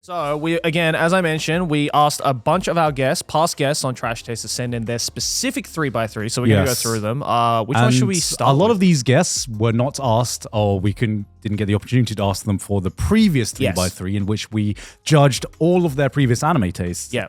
So we, again, as I mentioned, we asked a bunch of our guests, past guests on Trash Taste, to send in their specific 3x3. So we're going to go through them. Which one should we start with? A lot with? of these guests were not asked, or we didn't get the opportunity to ask them for the previous 3x3, in which we judged all of their previous anime tastes. Yeah.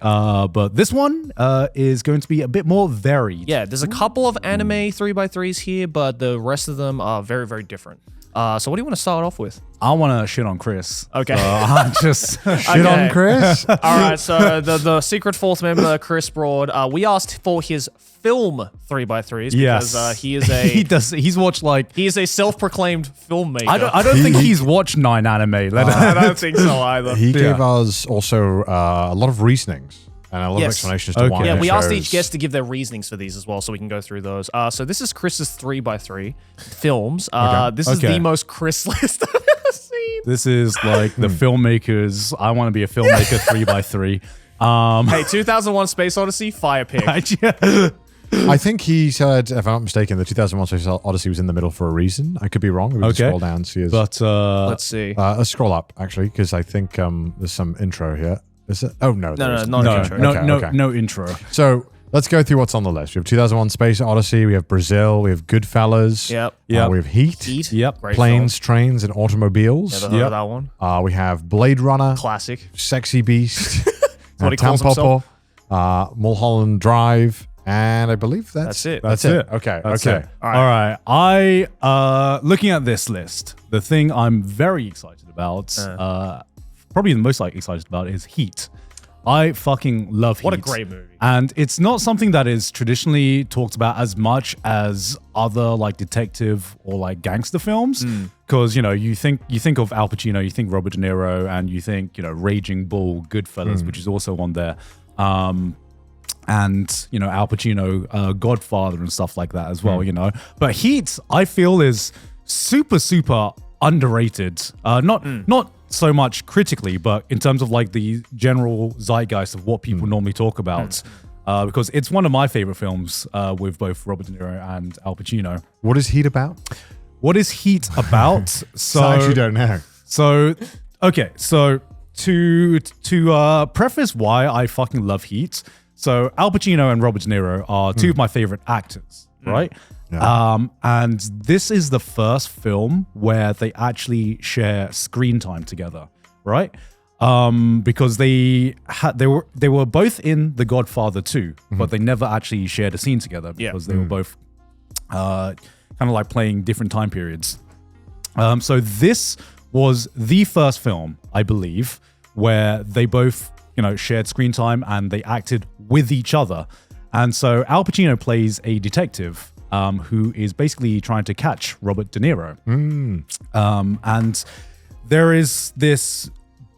But this one is going to be a bit more varied. Yeah, there's a couple of anime 3x3s here, but the rest of them are very, very different. So what do you want to start off with? I want to shit on Chris. Okay. So I just shit on Chris? All right, so the secret fourth member, Chris Broad, we asked for his film 3x3s because he is a... He's watched like... He is a self-proclaimed filmmaker. I don't think he's watched 9 anime. I don't think so either. He gave us also a lot of reasonings. And a lot of explanations to why. Yeah, we asked each guest to give their reasonings for these as well, so we can go through those. So this is Chris's 3x3 films. This is the most Chris list I've ever seen. This is like the filmmakers. I want to be a filmmaker 3x3. Hey, 2001 Space Odyssey, fire pick. I think he said, if I'm not mistaken, the 2001 Space Odyssey was in the middle for a reason. I could be wrong. We can scroll down and see his... But let's see. Let's scroll up, actually, because I think there's some intro here. Is it? Oh, no. No intro. So let's go through what's on the list. We have 2001 Space Odyssey. We have Brazil. We have Goodfellas. Yep. We have Heat. Yep. Great Planes, Trains, and Automobiles. Never heard of that one. We have Blade Runner. Classic. Sexy Beast. what he calls himself. Mulholland Drive. And I believe that's it. That's it. Okay. All right. I looking at this list, the thing I'm very excited about, probably the most excited about, is Heat. I fucking love Heat. What a great movie. And it's not something that is traditionally talked about as much as other like detective or like gangster films. Because, you think of Al Pacino, you think Robert De Niro, and you think, Raging Bull, Goodfellas, which is also on there. And, Al Pacino, Godfather and stuff like that as well, But Heat, I feel, is super, super underrated. Not so much critically, but in terms of like the general zeitgeist of what people normally talk about. Because it's one of my favorite films with both Robert De Niro and Al Pacino. What is Heat about? What is Heat about? So I actually don't know. So, okay. So to preface why I fucking love Heat. So Al Pacino and Robert De Niro are two of my favorite actors, right? Yeah. And this is the first film where they actually share screen time together, right? Because they were both in The Godfather 2, but they never actually shared a scene together because they were both kind of like playing different time periods. So this was the first film, I believe, where they both shared screen time and they acted with each other. And so Al Pacino plays a detective who is basically trying to catch Robert De Niro. And there is this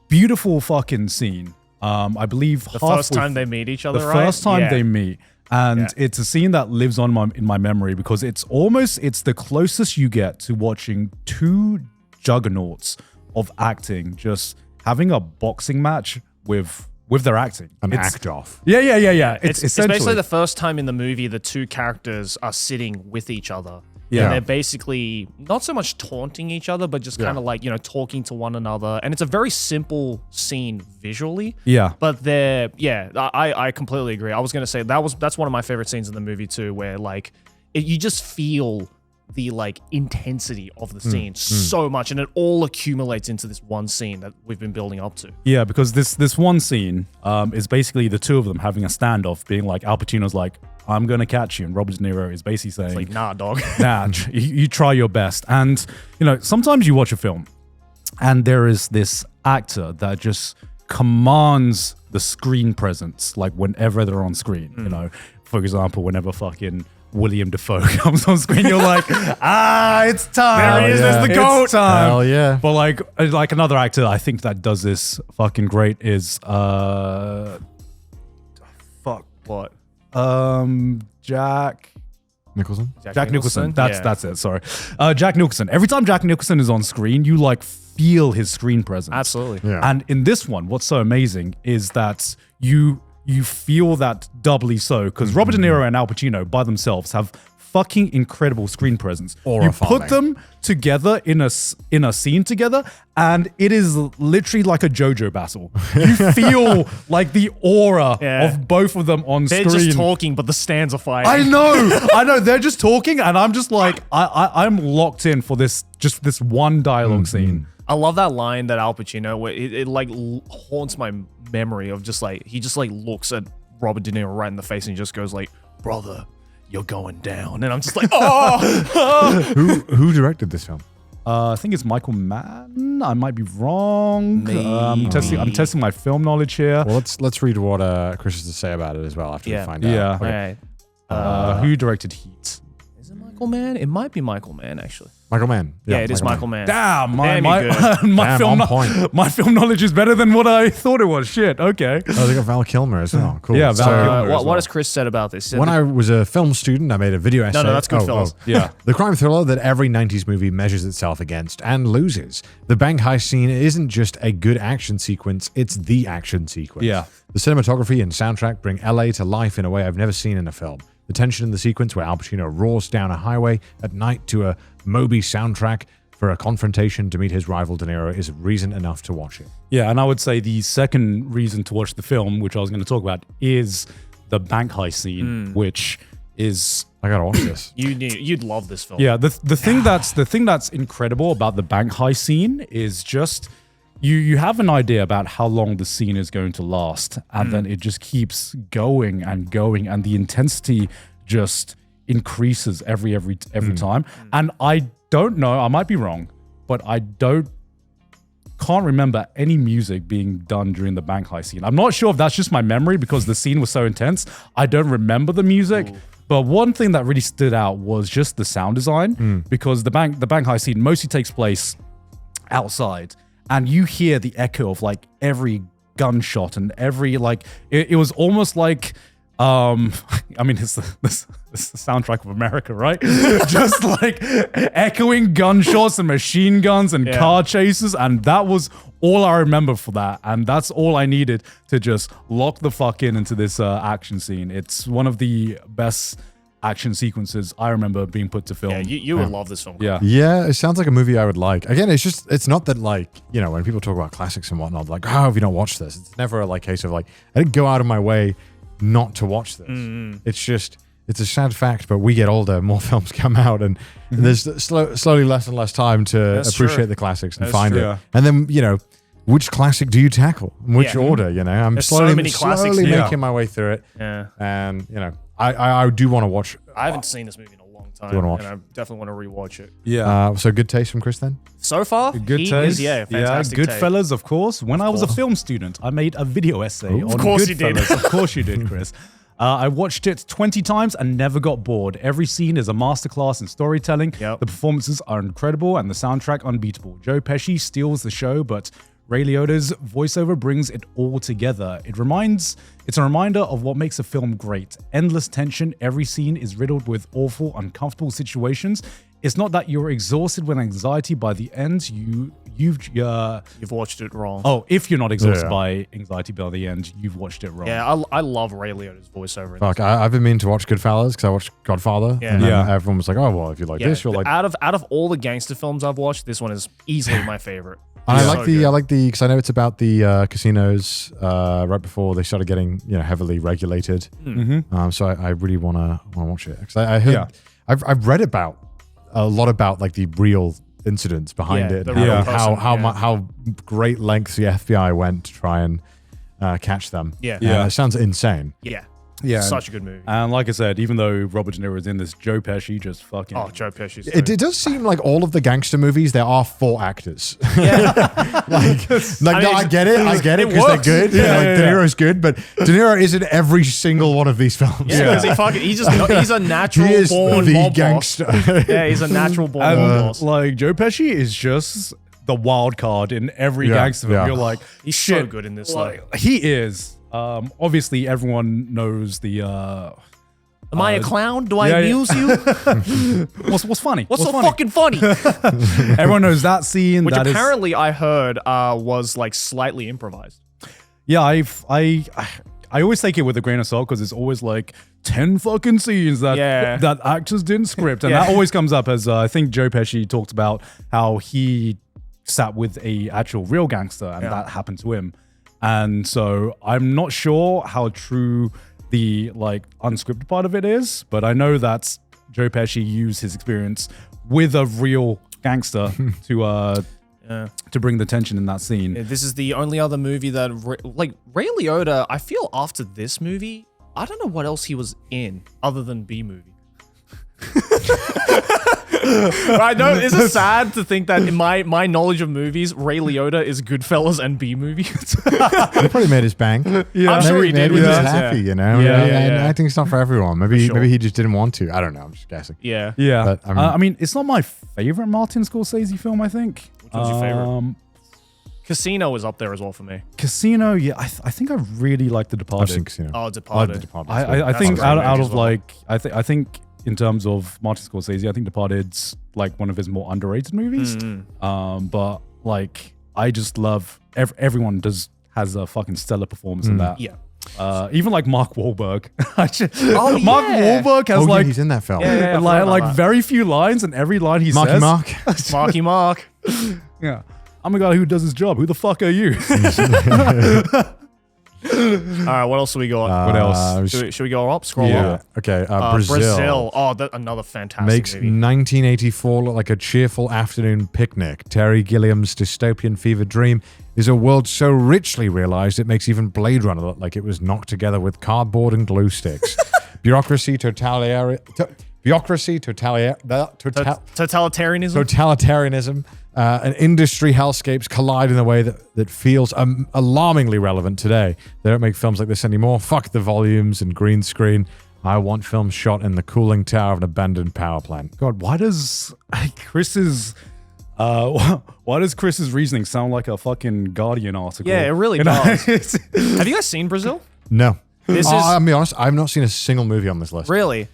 beautiful fucking scene. I believe the first time they meet each other, the first time they meet. And it's a scene that lives on in my memory because it's the closest you get to watching two juggernauts of acting just having a boxing match with their acting. Act off. Yeah. It's basically the first time in the movie the two characters are sitting with each other. Yeah. And they're basically not so much taunting each other, but just kind of like, talking to one another. And it's a very simple scene visually. Yeah. But I completely agree. I was going to say that's one of my favorite scenes in the movie too, where like you just feel the like intensity of the scene so much, and it all accumulates into this one scene that we've been building up to. Yeah, because this one scene is basically the two of them having a standoff, being like, Al Pacino's like, I'm gonna catch you, and Robert De Niro is basically saying, it's like, nah, dog. Nah, you try your best. And sometimes you watch a film and there is this actor that just commands the screen presence, like whenever they're on screen. For example, whenever fucking William Dafoe comes on screen, you're like, it's time. There he is, there's the GOAT. It's time. Hell yeah. But like another actor I think that does this fucking great is What? Jack Nicholson. Jack Nicholson. That's it. Sorry. Jack Nicholson. Every time Jack Nicholson is on screen, you like feel his screen presence. Absolutely. Yeah. And in this one, what's so amazing is that you feel that doubly so, because Robert De Niro and Al Pacino by themselves have fucking incredible screen presence. Aura You farming. put them together in a scene together, and it is literally like a JoJo battle. You feel like the aura of both of them on They're screen. just talking, but the stands are fighting. I know. They're just talking, and I'm just like, I'm locked in for this one dialogue scene. I love that line that Al Pacino, where it like haunts my memory of just like, he just like looks at Robert De Niro right in the face and he just goes like, brother, you're going down. And I'm just like, oh! Who directed this film? I think it's Michael Mann. I might be wrong. I'm testing my film knowledge here. Well, let's read what Chris has to say about it as well after we find out. Yeah. Okay. Alright. Who directed Heat? Is it Michael Mann? It might be Michael Mann, actually. Michael Mann. Yeah, it is Michael Mann. Damn, my Damn, film on point. my film knowledge is better than what I thought it was. Shit. Okay. Oh, they got Val Kilmer as well. Cool. Yeah, Val Kilmer. What has Chris said about this? When I was a film student, I made a video essay. No, that's Goodfellas. Yeah. The crime thriller that every 90s movie measures itself against and loses. The bank heist scene isn't just a good action sequence, it's the action sequence. Yeah. The cinematography and soundtrack bring LA to life in a way I've never seen in a film. The tension in the sequence where Al Pacino roars down a highway at night to a Moby soundtrack for a confrontation to meet his rival De Niro is reason enough to watch it. Yeah, and I would say the second reason to watch the film, which I was going to talk about, is the bank heist scene, which is I gotta watch this. You'd love this film. yeah. The thing that's incredible about the bank heist scene is just you have an idea about how long the scene is going to last, and then it just keeps going and going, and the intensity just increases every time. And I don't know, I might be wrong, but I can't remember any music being done during the bank heist scene. I'm not sure if that's just my memory because the scene was so intense. I don't remember the music. Ooh. But one thing that really stood out was just the sound design, because the bank heist scene mostly takes place outside, and you hear the echo of like every gunshot and every like it was almost like I mean it's the soundtrack of America, right? Just like echoing gunshots and machine guns and car chases, and that was all I remember for that, and that's all I needed to just lock the fuck into this action scene. It's one of the best action sequences I remember being put to film. Yeah, you would love this film. Yeah. Yeah, it sounds like a movie I would like. Again, it's not that like, you know, when people talk about classics and whatnot, like, how have you not watched this? It's never a like case of like, I didn't go out of my way not to watch this. It's just, it's a sad fact, but we get older, more films come out, and there's slowly less and less time to appreciate the classics and find it. And then, you know, which classic do you tackle? In which order, you know? I'm There's slowly, so many classics. slowly making my way through it. Yeah. And, you know, I do want to watch. I haven't seen this movie in a long time, Do you wanna watch? and I definitely want to rewatch it. Yeah. So good taste from Chris then? So far, Good he taste. is, fantastic taste. Goodfellas, of course. When I was a film student, I made a video essay on course you did. Goodfellas. Of course you did, Chris. I watched it 20 times and never got bored. Every scene is a masterclass in storytelling. Yep. The performances are incredible and the soundtrack unbeatable. Joe Pesci steals the show, but Ray Liotta's voiceover brings it all together. It's a reminder of what makes a film great. Endless tension, every scene is riddled with awful, uncomfortable situations. It's not that you're exhausted with anxiety by the end. You've watched it wrong. Oh, if you're not exhausted by anxiety by the end, you've watched it wrong. Yeah, I love Ray Liotta's voiceover. Fuck, I've been meaning to watch Goodfellas because I watched Godfather. Yeah. And then everyone was like, oh, well, if you like this, you'll like. Out of all the gangster films I've watched, this one is easily my favorite. And I like the because I know it's about the casinos right before they started getting heavily regulated. So I really want to watch it because I heard I've read about a lot about like the real incidents behind it, and how great lengths the FBI went to try and catch them. It sounds insane. Yeah, such a good movie. And like I said, even though Robert De Niro is in this, Joe Pesci just fucking... Oh, Joe Pesci. It does seem like all of the gangster movies, there are 4 actors. I get it, because they're good. De Niro's good, but De Niro isn't every single one of these films. Yeah, because he's a natural born the mob gangster. boss. Yeah, he's a natural born mob boss. Like, Joe Pesci is just the wild card in every gangster film. You're like, he's so good in this. Like, he is. Obviously, everyone knows the... Am I a clown? Do I amuse you? What's funny? What's so fucking funny? Everyone knows that scene. Which apparently I heard was like slightly improvised. Yeah, I always take it with a grain of salt because it's always like 10 fucking scenes that actors didn't script, and that always comes up as I think Joe Pesci talked about how he sat with a actual real gangster and that happened to him. And so I'm not sure how true the like unscripted part of it is, but I know that Joe Pesci used his experience with a real gangster to bring the tension in that scene. This is the only other movie that Ray Liotta, I feel after this movie, I don't know what else he was in other than B movie. Right? No, is it sad to think that in my knowledge of movies, Ray Liotta is Goodfellas and B movie? He probably made his bank. I'm sure he did. Maybe he's happy, you know. Yeah. Acting's not for everyone. Maybe he just didn't want to. I don't know. I'm just guessing. Yeah. Yeah. But, I mean, it's not my favorite Martin Scorsese film, I think. Which one's your favorite? Casino is up there as well for me. Casino, yeah. I think I really like The Departed. I've seen Casino. Oh, Departed. I think out of well. like, I think in terms of Martin Scorsese, I think Departed's like one of his more underrated movies. But like, I just love everyone has a fucking stellar performance in that. Yeah. Even like Mark Wahlberg. Mark Wahlberg has like he's in that film. like very few lines, and every line he says, Marky Mark. Yeah, I'm a guy who does his job. Who the fuck are you? All right, what else do we got? What else? Should we go up? Scroll Yeah. up. Okay. Brazil. Oh, another fantastic Makes movie. 1984 look like a cheerful afternoon picnic. Terry Gilliam's dystopian fever dream is a world so richly realized it makes even Blade Runner look like it was knocked together with cardboard and glue sticks. Totalitarianism, and industry hellscapes collide in a way that feels alarmingly relevant today. They don't make films like this anymore. Fuck the volumes and green screen. I want films shot in the cooling tower of an abandoned power plant. God, why does Chris's reasoning sound like a fucking Guardian article? Yeah, it really does. Have you guys seen Brazil? No. This is I'll be honest, I've not seen a single movie on this list. really.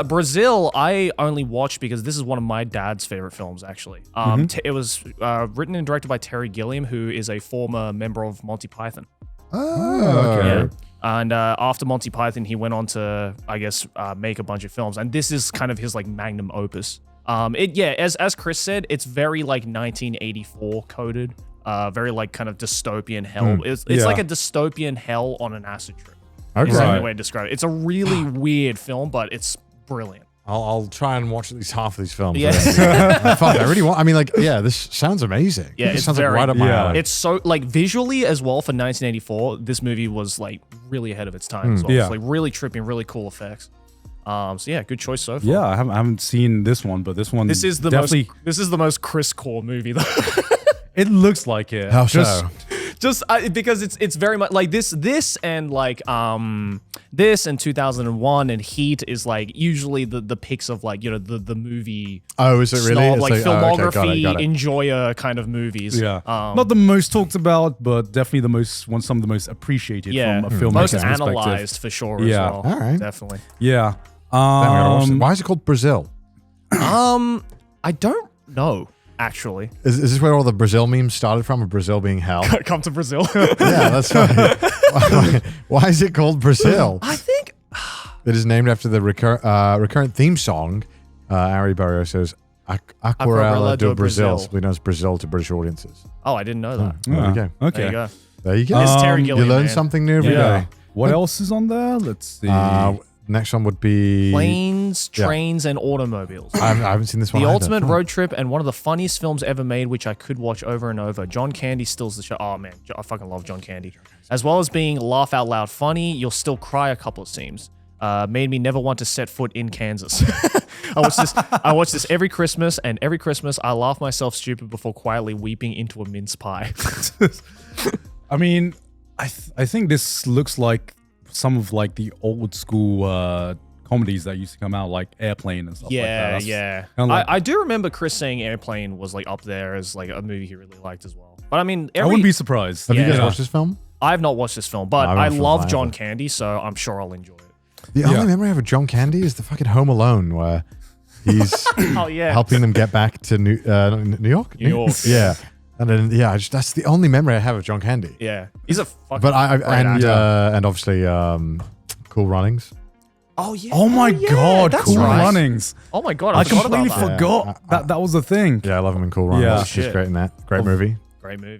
Brazil, I only watched because this is one of my dad's favorite films, actually. It was written and directed by Terry Gilliam, who is a former member of Monty Python. Oh, okay. Yeah. And after Monty Python, he went on to, I guess, make a bunch of films. And this is kind of his like magnum opus. As Chris said, it's very like 1984 coded, very like kind of dystopian hell. It's like a dystopian hell on an acid trip. Okay. Is the only way to describe it. It's a really weird film, but it's brilliant. I'll try and watch at least half of these films. Yeah. Fuck, I really want. I mean, like, yeah, this sounds amazing. Yeah, it it's sounds very, like right up my alley. It's so like visually as well for 1984. This movie was like really ahead of its time as well. Yeah. It's like really tripping, really cool effects. So yeah, good choice so far. Yeah, I haven't seen this one, but this one This is the definitely, this is the most Chris Core movie though. it looks like it. How so? Just because it's very much like this and like this and 2001 and Heat is like usually the picks of like, you know, the movie. Oh, is it really? Snob, It's like filmography got it. enjoyer kind of movies. Yeah, not the most talked about, but definitely some of the most appreciated from a filmmaker's most perspective. analyzed for sure. Yeah. as well. All right. Definitely. Yeah. Why is it called Brazil? I don't know actually. Is this where all the Brazil memes started from? Of Brazil being hell? Come to Brazil. Yeah, that's right. Why is it called Brazil? I think It is named after the recurrent theme song. Ari Barrioso's Aquarela do Brazil, so we know it's Brazil to British audiences. Oh, I didn't know that. There you go. Okay. There you go. There you go. It's Terry You Gilliam, learn man. something new every day. What else is on there? Let's see. Next one would be Planes, trains, and automobiles. I haven't seen this one. The either. ultimate road trip and one of the funniest films ever made, which I could watch over and over. John Candy steals the show. Oh man, I fucking love John Candy. As well as being laugh out loud funny, you'll still cry a couple of scenes. Made me never want to set foot in Kansas. I watch this every Christmas, and every Christmas I laugh myself stupid before quietly weeping into a mince pie. I mean, I think this looks like some of like the old school comedies that used to come out, like Airplane and stuff like that. Yeah. Like, I do remember Chris saying Airplane was like up there as like a movie he really liked as well. But I mean, I wouldn't be surprised. Have you guys Yeah. watched this film? I've not watched this film, but I haven't I watched love it John either. Candy, so I'm sure I'll enjoy it. The only memory I have of John Candy is the fucking Home Alone, where he's Oh yeah. helping them get back to New York. New York. Yeah. And then that's the only memory I have of John Candy. Yeah, he's a fucking. But actor. and obviously Cool Runnings. Oh yeah. Oh my god, that's Cool right. Runnings. Oh my god, I forgot about completely that. forgot that was a thing. Yeah, I love him in Cool Runnings. Yeah. He's Shit. great in that. Great movie. Great movie.